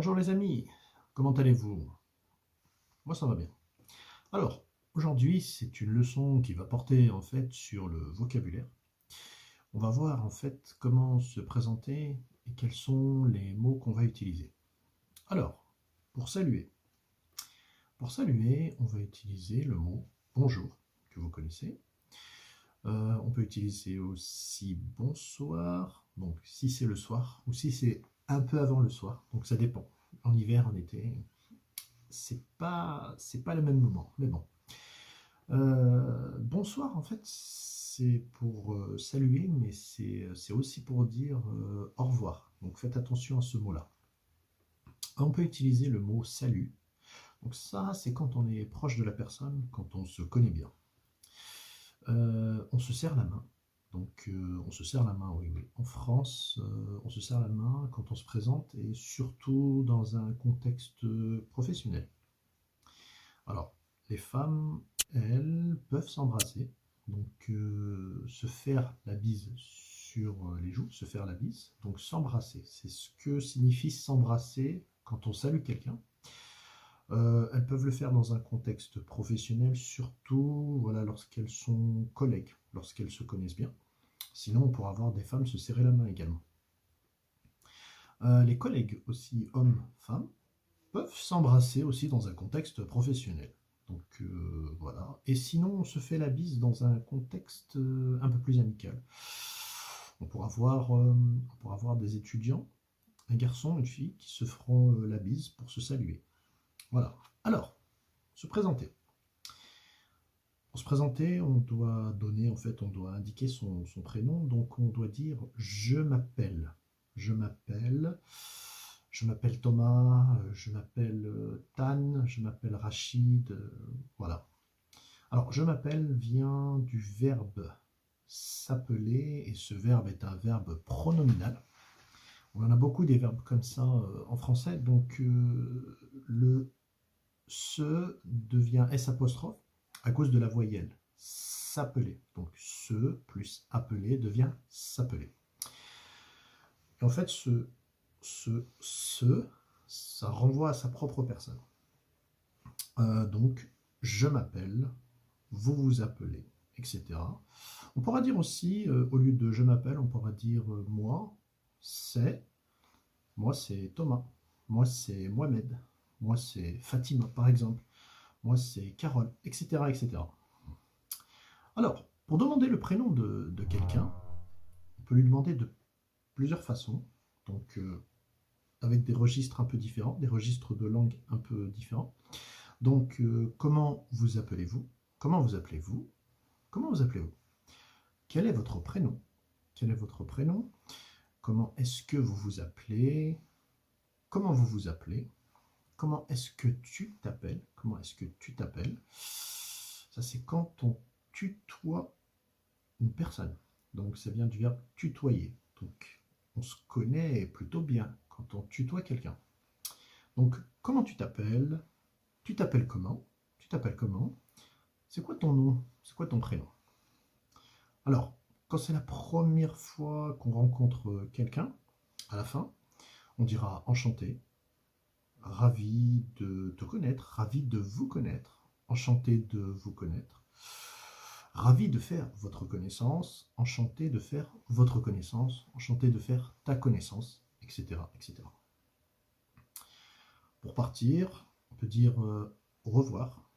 Bonjour les amis, comment allez-vous? Moi ça va bien. Alors, aujourd'hui c'est une leçon qui va porter en fait sur le vocabulaire. On va voir en fait comment se présenter et quels sont les mots qu'on va utiliser. Alors, pour saluer. Pour saluer, on va utiliser le mot bonjour, que vous connaissez. On peut utiliser aussi bonsoir, donc si c'est le soir, ou si c'est un peu avant le soir, donc ça dépend. En hiver, en été, c'est pas le même moment, mais bon. Bonsoir, en fait, c'est pour saluer, mais c'est aussi pour dire au revoir. Donc faites attention à ce mot-là. On peut utiliser le mot salut. Donc ça, c'est quand on est proche de la personne, quand on se connaît bien. On se serre la main. Donc on se serre la main, oui, oui. En France, on se serre la main quand on se présente et surtout dans un contexte professionnel. Alors, les femmes, elles, peuvent s'embrasser, donc se faire la bise sur les joues, se faire la bise, donc s'embrasser. C'est ce que signifie s'embrasser quand on salue quelqu'un. Elles peuvent le faire dans un contexte professionnel, surtout voilà, lorsqu'elles sont collègues, lorsqu'elles se connaissent bien. Sinon, on pourra voir des femmes se serrer la main également. Les collègues aussi, hommes, femmes, peuvent s'embrasser aussi dans un contexte professionnel. Donc voilà. Et sinon, on se fait la bise dans un contexte un peu plus amical. On pourra voir des étudiants, un garçon, une fille, qui se feront la bise pour se saluer. Voilà. Alors, se présenter. Pour se présenter, on doit donner, en fait, on doit indiquer son prénom. Donc, on doit dire je m'appelle. Je m'appelle. Je m'appelle Thomas, je m'appelle Tan, je m'appelle Rachid, voilà. Alors, je m'appelle vient du verbe s'appeler, et ce verbe est un verbe pronominal. On en a beaucoup des verbes comme ça en français, donc le se devient S apostrophe à cause de la voyelle. S'appeler. Donc se plus appeler devient s'appeler. Et en fait, ça renvoie à sa propre personne. Donc, je m'appelle, vous vous appelez, etc. On pourra dire aussi, au lieu de je m'appelle, on pourra dire moi, c'est Thomas, moi c'est Mohamed, moi c'est Fatima par exemple, moi c'est Carole, etc., etc. Alors, pour demander le prénom de quelqu'un, on peut lui demander de plusieurs façons. Donc, avec des registres un peu différents, des registres de langue un peu différents. Donc, comment vous appelez-vous? Comment vous appelez-vous? Comment vous appelez-vous? Quel est votre prénom? Quel est votre prénom? Comment est-ce que vous vous appelez? Comment vous vous appelez? Comment est-ce que tu t'appelles? Comment est-ce que tu t'appelles? Ça, c'est quand on tutoie une personne. Donc, ça vient du verbe tutoyer. Donc, on se connaît plutôt bien quand on tutoie quelqu'un. Donc, comment tu t'appelles? Tu t'appelles comment? Tu t'appelles comment? C'est quoi ton nom? C'est quoi ton prénom? Alors, quand c'est la première fois qu'on rencontre quelqu'un, à la fin, on dira enchanté, ravi de te connaître, ravi de vous connaître, enchanté de vous connaître, ravi de faire votre connaissance, enchanté de faire votre connaissance, enchanté de faire ta connaissance, etc., etc. Pour partir, on peut dire au revoir,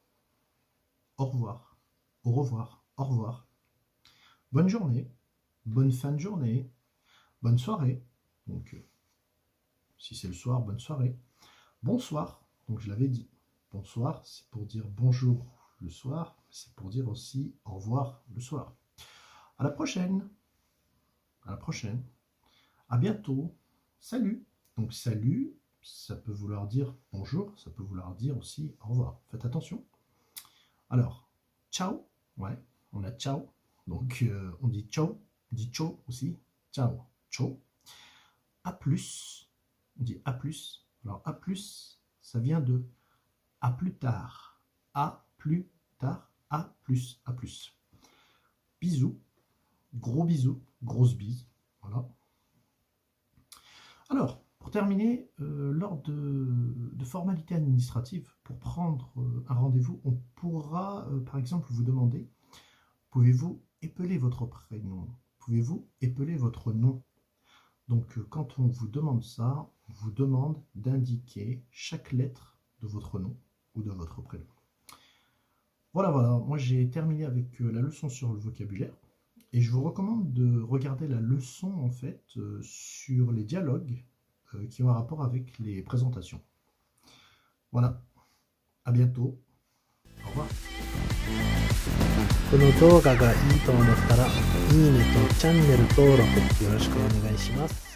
au revoir, au revoir, au revoir. Bonne journée, bonne fin de journée, bonne soirée. Donc, si c'est le soir, bonne soirée. Bonsoir, donc je l'avais dit. Bonsoir, c'est pour dire bonjour le soir, c'est pour dire aussi au revoir le soir. À la prochaine. À la prochaine. À bientôt. Salut. Donc salut, ça peut vouloir dire bonjour, ça peut vouloir dire aussi au revoir. Faites attention. Alors, ciao. Ouais, on a ciao. Donc on dit ciao, on dit ciao aussi. Ciao, ciao. A plus, on dit A plus. Alors A plus, ça vient de à plus tard. À plus tard, à plus, à plus. Bisous, gros bisous, grosse bise. Voilà. Alors, Pour terminer, lors de formalités administratives, pour prendre un rendez-vous, on pourra par exemple vous demander: pouvez-vous épeler votre prénom? Pouvez-vous épeler votre nom? Donc quand on vous demande ça, on vous demande d'indiquer chaque lettre de votre nom ou de votre prénom. Voilà, moi j'ai terminé avec la leçon sur le vocabulaire et je vous recommande de regarder la leçon en fait sur les dialogues qui ont un rapport avec les présentations. Voilà, à bientôt, au revoir. この動画がいいと思ったら、いいねとチャンネル登録よろしくお願いします。